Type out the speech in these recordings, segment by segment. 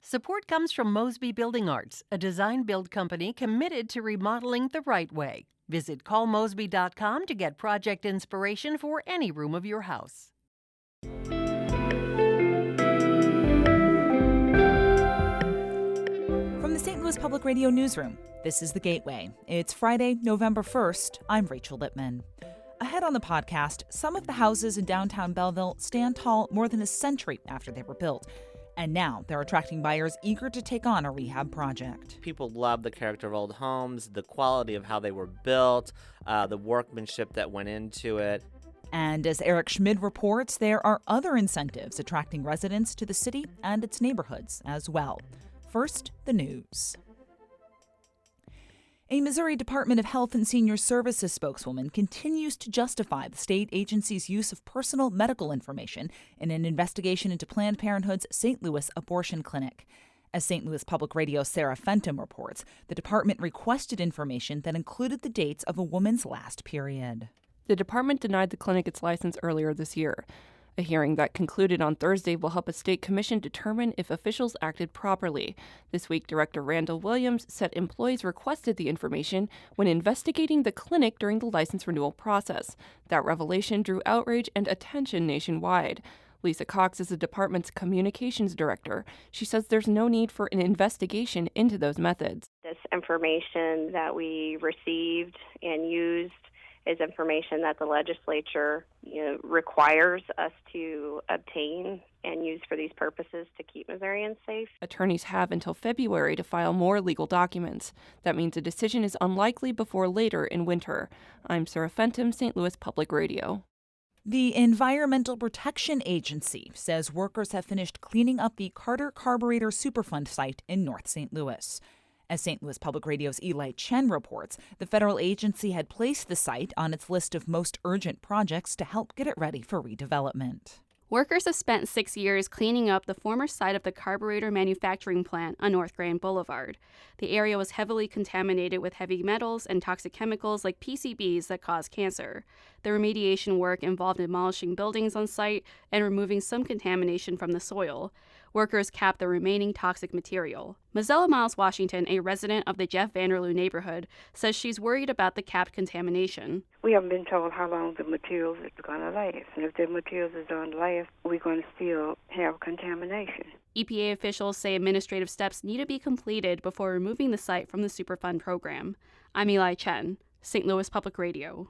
Support comes from Mosby Building Arts, a design-build company committed to remodeling the right way. Visit callmosby.com to get project inspiration for any room of your house. From the St. Louis Public Radio Newsroom, this is The Gateway. It's Friday, November 1st. I'm Rachel Lippman. Ahead on the podcast, some of the houses in downtown Belleville stand tall more than a century after they were built. And now they're attracting buyers eager to take on a rehab project. People love the character of old homes, the quality of how they were built, the workmanship that went into it. And as Eric Schmid reports, there are other incentives attracting residents to the city and its neighborhoods as well. First, the news. A Missouri Department of Health and Senior Services spokeswoman continues to justify the state agency's use of personal medical information in an investigation into Planned Parenthood's St. Louis abortion clinic. As St. Louis Public Radio's Sarah Fenton reports, the department requested information that included the dates of a woman's last period. The department denied the clinic its license earlier this year. A hearing that concluded on Thursday will help a state commission determine if officials acted properly. This week, Director Randall Williams said employees requested the information when investigating the clinic during the license renewal process. That revelation drew outrage and attention nationwide. Lisa Cox is the department's communications director. She says there's no need for an investigation into those methods. This information that we received and used is information that the legislature requires us to obtain and use for these purposes to keep Missourians safe. Attorneys have until February to file more legal documents. That means a decision is unlikely before later in winter. I'm Sarah Fenton, St. Louis Public Radio. The Environmental Protection Agency says workers have finished cleaning up the Carter Carburetor Superfund site in North St. Louis. As St. Louis Public Radio's Eli Chen reports, the federal agency had placed the site on its list of most urgent projects to help get it ready for redevelopment. Workers have spent 6 years cleaning up the former site of the carburetor manufacturing plant on North Grand Boulevard. The area was heavily contaminated with heavy metals and toxic chemicals like PCBs that cause cancer. The remediation work involved demolishing buildings on site and removing some contamination from the soil. Workers capped the remaining toxic material. Mozella Miles Washington, a resident of the Jeff Vanderloo neighborhood, says she's worried about the capped contamination. We haven't been told how long the materials are going to last. And if the materials are going to last, we're going to still have contamination. EPA officials say administrative steps need to be completed before removing the site from the Superfund program. I'm Eli Chen, St. Louis Public Radio.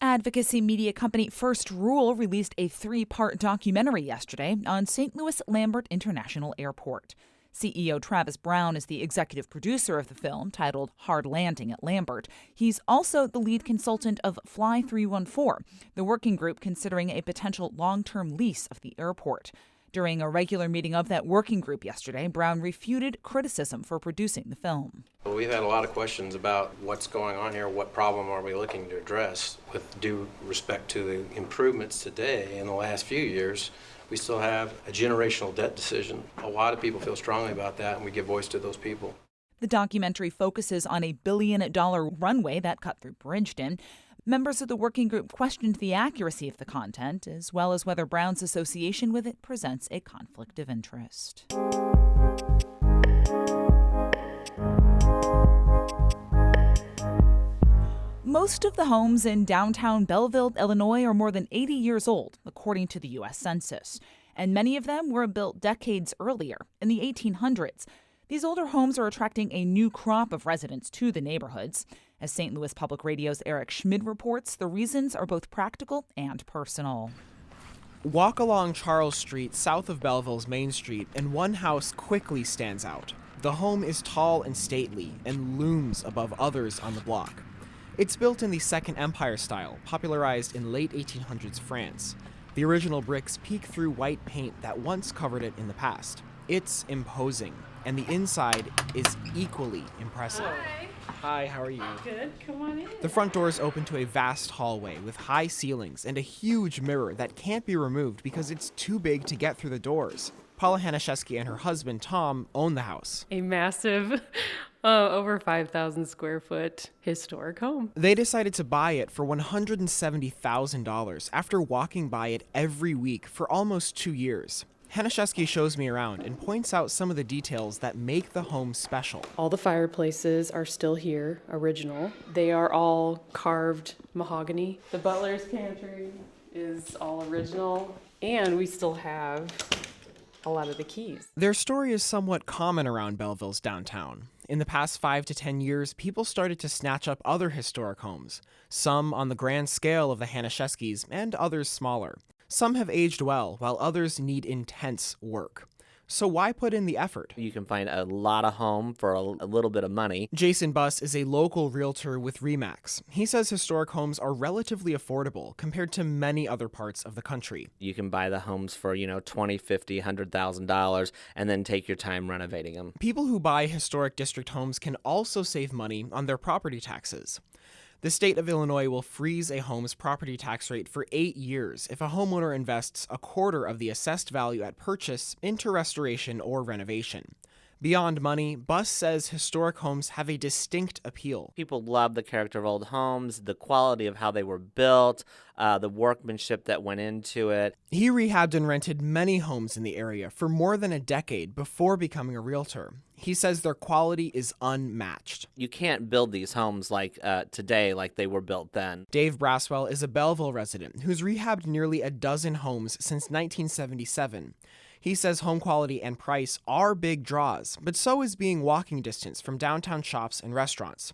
Advocacy media company First Rule released a 3-part documentary yesterday on St. Louis Lambert International Airport. CEO Travis Brown is the executive producer of the film, titled Hard Landing at Lambert. He's also the lead consultant of Fly 314, the working group considering a potential long-term lease of the airport. During a regular meeting of that working group yesterday, Brown refuted criticism for producing the film. We've had a lot of questions about what's going on here, what problem are we looking to address. With due respect to the improvements today in the last few years, we still have a generational debt decision. A lot of people feel strongly about that, and we give voice to those people. The documentary focuses on a $1 billion runway that cut through Bridgeton. Members of the working group questioned the accuracy of the content, as well as whether Brown's association with it presents a conflict of interest. Most of the homes in downtown Belleville, Illinois, are more than 80 years old, according to the US Census. And many of them were built decades earlier, in the 1800s. These older homes are attracting a new crop of residents to the neighborhoods. As St. Louis Public Radio's Eric Schmid reports, the reasons are both practical and personal. Walk along Charles Street south of Belleville's Main Street, and one house quickly stands out. The home is tall and stately and looms above others on the block. It's built in the Second Empire style, popularized in late 1800s France. The original bricks peek through white paint that once covered it in the past. It's imposing, and the inside is equally impressive. Hi, how are you? Good, come on in. The front doors open to a vast hallway with high ceilings and a huge mirror that can't be removed because it's too big to get through the doors. Paula Hanaszewski and her husband, Tom, own the house. A massive, over 5,000 square foot historic home. They decided to buy it for $170,000 after walking by it every week for almost 2 years. Hanaszewski shows me around and points out some of the details that make the home special. All the fireplaces are still here, original. They are all carved mahogany. The butler's pantry is all original, and we still have a lot of the keys. Their story is somewhat common around Belleville's downtown. In the past 5 to 10 years, people started to snatch up other historic homes, some on the grand scale of the Hanaszewskis and others smaller. Some have aged well, while others need intense work. So why put in the effort? You can find a lot of home for a little bit of money. Jason Buss is a local realtor with RE/MAX. He says historic homes are relatively affordable compared to many other parts of the country. You can buy the homes for, $20, $50, $100,000 and then take your time renovating them. People who buy historic district homes can also save money on their property taxes. The state of Illinois will freeze a home's property tax rate for 8 years if a homeowner invests a quarter of the assessed value at purchase into restoration or renovation. Beyond money, Buss says historic homes have a distinct appeal. People love the character of old homes, the quality of how they were built, the workmanship that went into it. He rehabbed and rented many homes in the area for more than a decade before becoming a realtor. He says their quality is unmatched. You can't build these homes like today like they were built then. Dave Braswell is a Belleville resident who's rehabbed nearly a dozen homes since 1977. He says home quality and price are big draws, but so is being walking distance from downtown shops and restaurants.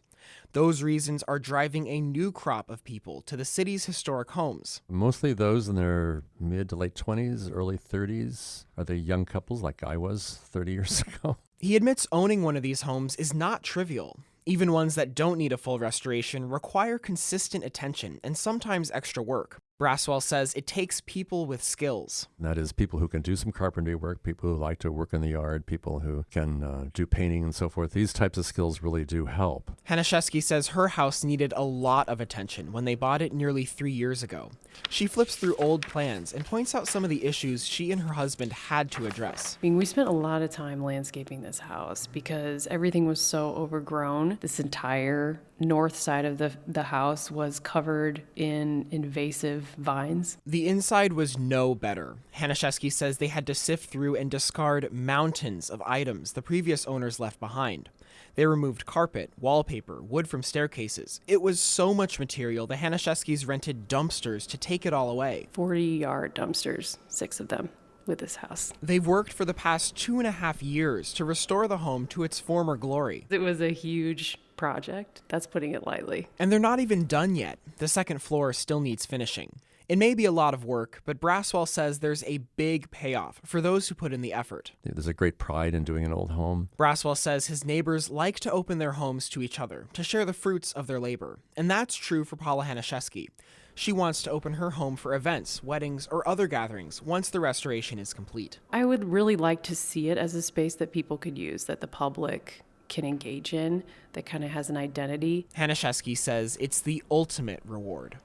Those reasons are driving a new crop of people to the city's historic homes. Mostly those in their mid to late 20s, early 30s. Are they young couples like I was 30 years ago? He admits owning one of these homes is not trivial. Even ones that don't need a full restoration require consistent attention and sometimes extra work. Braswell says it takes people with skills. That is, people who can do some carpentry work, people who like to work in the yard, people who can do painting and so forth. These types of skills really do help. Hanaszewski says her house needed a lot of attention when they bought it nearly 3 years ago. She flips through old plans and points out some of the issues she and her husband had to address. We spent a lot of time landscaping this house because everything was so overgrown. This entire north side of the house was covered in invasive vines. The inside was no better. Hanaszewski says they had to sift through and discard mountains of items the previous owners left behind. They removed carpet, wallpaper, wood from staircases. It was so much material the Hanaszewskis rented dumpsters to take it all away. 40-yard dumpsters, 6 of them, with this house. They've worked for the past 2.5 years to restore the home to its former glory. It was a huge project. That's putting it lightly. And they're not even done yet. The second floor still needs finishing. It may be a lot of work, but Braswell says there's a big payoff for those who put in the effort. There's a great pride in doing an old home. Braswell says his neighbors like to open their homes to each other to share the fruits of their labor. And that's true for Paula Hanaszewski. She wants to open her home for events, weddings, or other gatherings once the restoration is complete. I would really like to see it as a space that people could use, that the public can engage in, that kind of has an identity. Hanaszewski says it's the ultimate reward.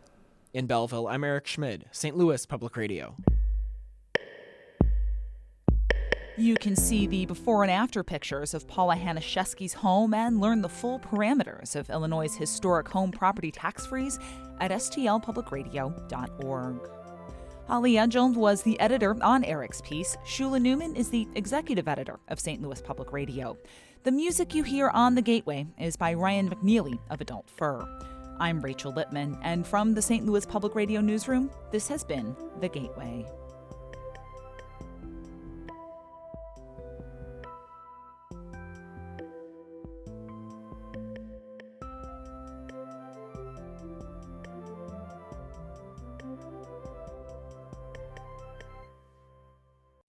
In Belleville, I'm Eric Schmid, St. Louis Public Radio. You can see the before and after pictures of Paula Hanaszewski's home and learn the full parameters of Illinois' historic home property tax freeze at stlpublicradio.org. Holly Edgel was the editor on Eric's piece. Shula Newman is the executive editor of St. Louis Public Radio. The music you hear on The Gateway is by Ryan McNeely of Adult Fur. I'm Rachel Lippman, and from the St. Louis Public Radio newsroom, this has been The Gateway.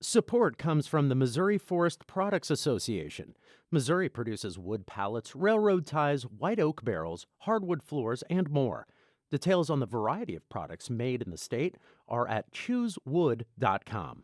Support comes from the Missouri Forest Products Association. Missouri produces wood pallets, railroad ties, white oak barrels, hardwood floors, and more. Details on the variety of products made in the state are at choosewood.com.